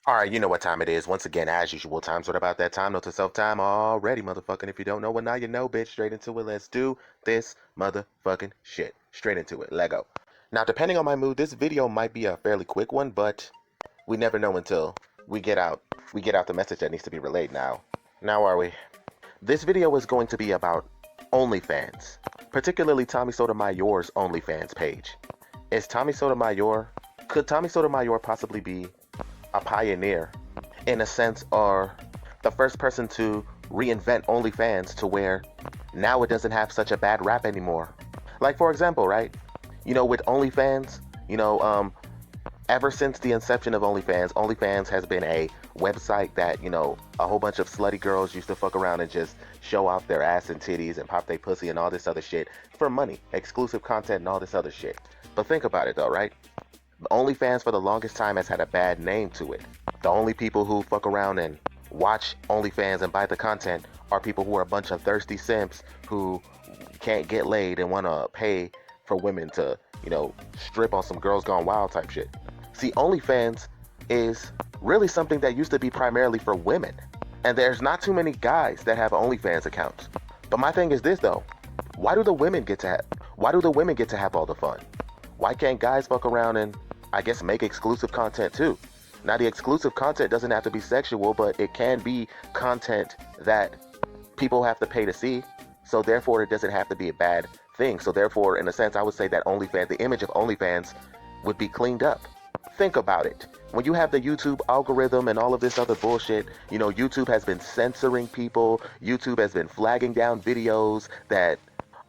Alright, you know what time it is. Once again, as usual, time sort of about that time. Note to self time already, motherfucking. If you don't know, well, now you know, bitch. Straight into it. Let's do this motherfucking shit. Straight into it. Lego. Now, depending on my mood, this video might be a fairly quick one, but we never know until we get out the message that needs to be relayed now. Now are we? This video is going to be about OnlyFans, particularly Tommy Sotomayor's OnlyFans page. Could Tommy Sotomayor possibly be a pioneer in a sense, or the first person to reinvent OnlyFans to where now it doesn't have such a bad rap anymore? Like, for example, right? With OnlyFans, ever since the inception of OnlyFans, OnlyFans has been a website that, a whole bunch of slutty girls used to fuck around and just show off their ass and titties and pop their pussy and all this other shit for money, exclusive content and all this other shit. But think about it though, right? OnlyFans for the longest time has had a bad name to it. The only people who fuck around and watch OnlyFans and buy the content are people who are a bunch of thirsty simps who can't get laid and want to pay for women to, strip on some Girls Gone Wild type shit. See, OnlyFans is really something that used to be primarily for women. And there's not too many guys that have OnlyFans accounts. But my thing is this though, why do the women get to have all the fun? Why can't guys fuck around and, I guess, make exclusive content too? Now, the exclusive content doesn't have to be sexual, but it can be content that people have to pay to see. So therefore, it doesn't have to be a bad thing. So therefore, in a sense, I would say that OnlyFans, the image of OnlyFans would be cleaned up. Think about it. When you have the YouTube algorithm and all of this other bullshit, YouTube has been censoring people. YouTube has been flagging down videos that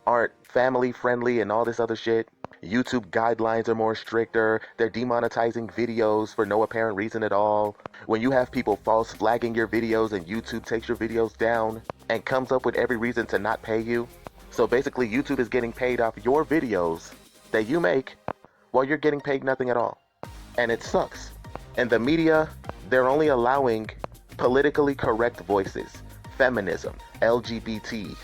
aren't family friendly and all this other shit. YouTube guidelines are more stricter. They're demonetizing videos for no apparent reason at all. When you have people false flagging your videos and YouTube takes your videos down and comes up with every reason to not pay you. So basically YouTube is getting paid off your videos that you make while you're getting paid nothing at all. And it sucks. And the media, they're only allowing politically correct voices, feminism, LGBT,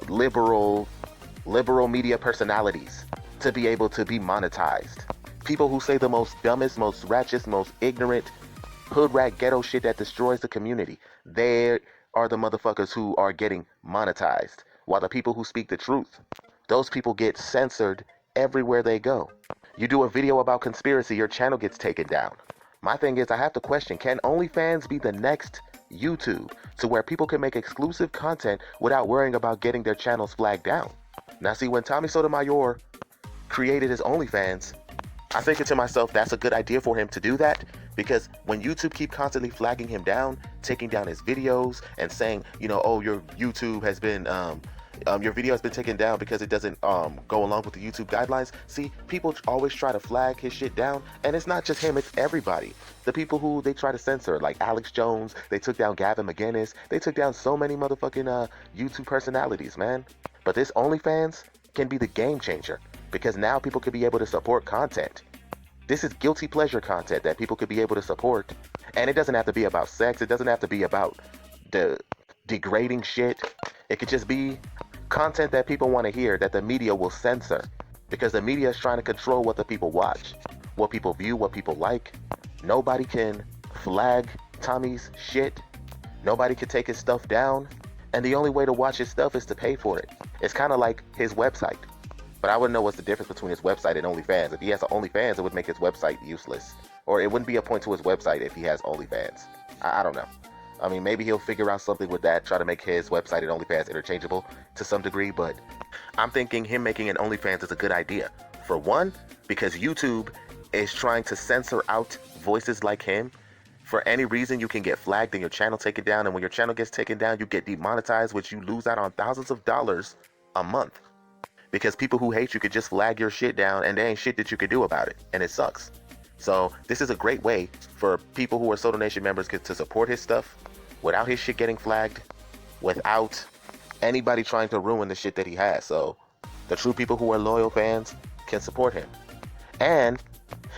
liberal media personalities to be able to be monetized. People who say the most dumbest, most ratchet, most ignorant, hood rat ghetto shit that destroys the community. They are the motherfuckers who are getting monetized. While the people who speak the truth, those people get censored everywhere they go. You do a video about conspiracy, your channel gets taken down. My thing is, I have to question, can OnlyFans be the next YouTube to where people can make exclusive content without worrying about getting their channels flagged down? Now see, when Tommy Sotomayor created his OnlyFans, I'm thinking to myself, that's a good idea for him to do that, because when YouTube keep constantly flagging him down, taking down his videos and saying, oh, your YouTube has been, your video has been taken down because it doesn't go along with the YouTube guidelines. See, people always try to flag his shit down, and it's not just him, it's everybody. The people who they try to censor, like Alex Jones, they took down Gavin McInnes, they took down so many motherfucking YouTube personalities, man. But this OnlyFans can be the game changer, because now people could be able to support content. This is guilty pleasure content that people could be able to support. And it doesn't have to be about sex. It doesn't have to be about the degrading shit. It could just be content that people want to hear that the media will censor, because the media is trying to control what the people watch, what people view, what people like. Nobody can flag Tommy's shit. Nobody can take his stuff down. And the only way to watch his stuff is to pay for it. It's kind of like his website. But I wouldn't know what's the difference between his website and OnlyFans. If he has an OnlyFans, it would make his website useless. Or it wouldn't be a point to his website if he has OnlyFans. I don't know. I mean, maybe he'll figure out something with that, try to make his website and OnlyFans interchangeable to some degree, but I'm thinking him making an OnlyFans is a good idea. For one, because YouTube is trying to censor out voices like him. For any reason, you can get flagged and your channel taken down, and when your channel gets taken down, you get demonetized, which you lose out on thousands of dollars a month. Because people who hate you could just flag your shit down, and there ain't shit that you could do about it, and it sucks. So this is a great way for people who are Soto Nation members to support his stuff without his shit getting flagged, without anybody trying to ruin the shit that he has. So the true people who are loyal fans can support him. And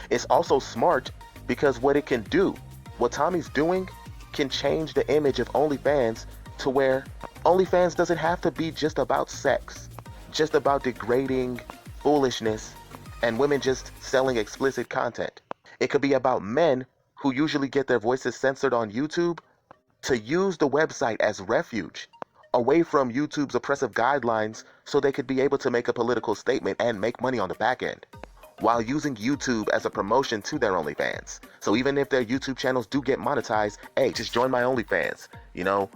it's also smart because what it can do, what Tommy's doing, can change the image of OnlyFans to where OnlyFans doesn't have to be just about sex, just about degrading foolishness and women just selling explicit content. It could be about men who usually get their voices censored on YouTube to use the website as refuge away from YouTube's oppressive guidelines so they could be able to make a political statement and make money on the back end while using YouTube as a promotion to their OnlyFans. So even if their YouTube channels do get monetized, hey, just join my OnlyFans. You know,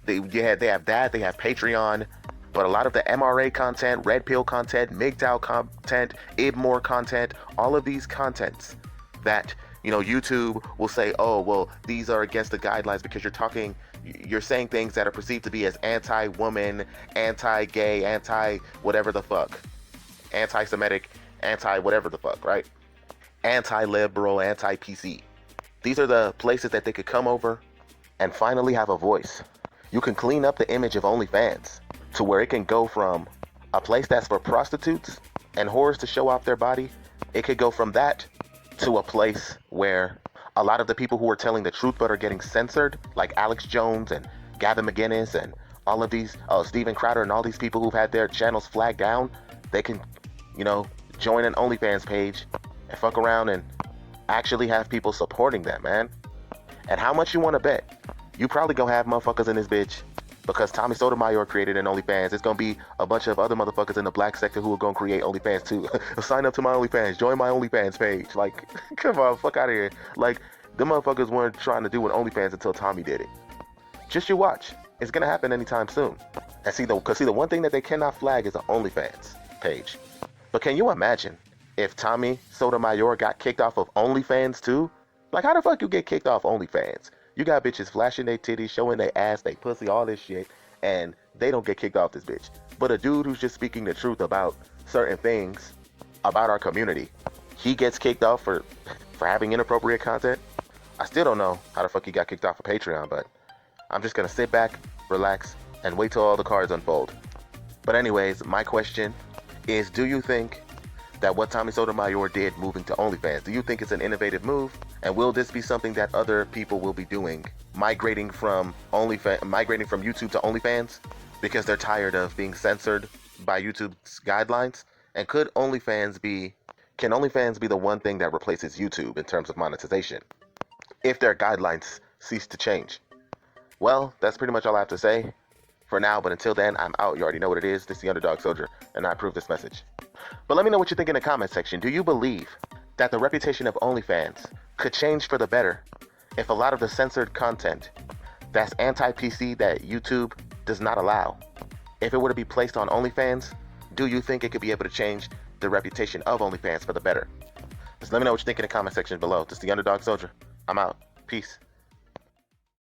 they have that, they have Patreon, but a lot of the MRA content, Red Pill content, MGTOW content, Ibmore content, all of these contents that, you know, YouTube will say, oh, well, these are against the guidelines because you're saying things that are perceived to be as anti-woman, anti-gay, anti-whatever the fuck, anti-Semitic, anti-whatever the fuck, right? Anti-liberal, anti-PC. These are the places that they could come over and finally have a voice. You can clean up the image of OnlyFans to where it can go from a place that's for prostitutes and whores to show off their body. It could go from that to a place where a lot of the people who are telling the truth but are getting censored, like Alex Jones and Gavin McInnes and all of these, Steven Crowder and all these people who've had their channels flagged down, they can, you know, join an OnlyFans page and fuck around and actually have people supporting them, man. And how much you want to bet? You probably gonna have motherfuckers in this bitch because Tommy Sotomayor created an OnlyFans. It's gonna be a bunch of other motherfuckers in the black sector who are gonna create OnlyFans too. Sign up to my OnlyFans, join my OnlyFans page. Like, come on, fuck out of here. Like, the motherfuckers weren't trying to do an OnlyFans until Tommy did it. Just you watch. It's gonna happen anytime soon. And see, the one thing that they cannot flag is an OnlyFans page. But can you imagine if Tommy Sotomayor got kicked off of OnlyFans too? Like, how the fuck you get kicked off OnlyFans? You got bitches flashing their titties, showing their ass, they pussy, all this shit, and they don't get kicked off this bitch. But a dude who's just speaking the truth about certain things about our community, he gets kicked off for having inappropriate content. I still don't know how the fuck he got kicked off of Patreon, but I'm just gonna sit back, relax, and wait till all the cards unfold. But anyways, my question is, do you think that what Tommy Sotomayor did moving to OnlyFans, do you think it's an innovative move? And will this be something that other people will be doing, migrating from YouTube to OnlyFans because they're tired of being censored by YouTube's guidelines? And can OnlyFans be the one thing that replaces YouTube in terms of monetization if their guidelines cease to change? Well, that's pretty much all I have to say for now, but until then, I'm out. You already know what it is. This is the Underdog Soldier, and I approve this message. But let me know what you think in the comment section. Do you believe that the reputation of OnlyFans could change for the better if a lot of the censored content that's anti-PC that YouTube does not allow, if it were to be placed on OnlyFans, do you think it could be able to change the reputation of OnlyFans for the better? Just let me know what you think in the comment section below. This is the Underdog Soldier. I'm out. Peace.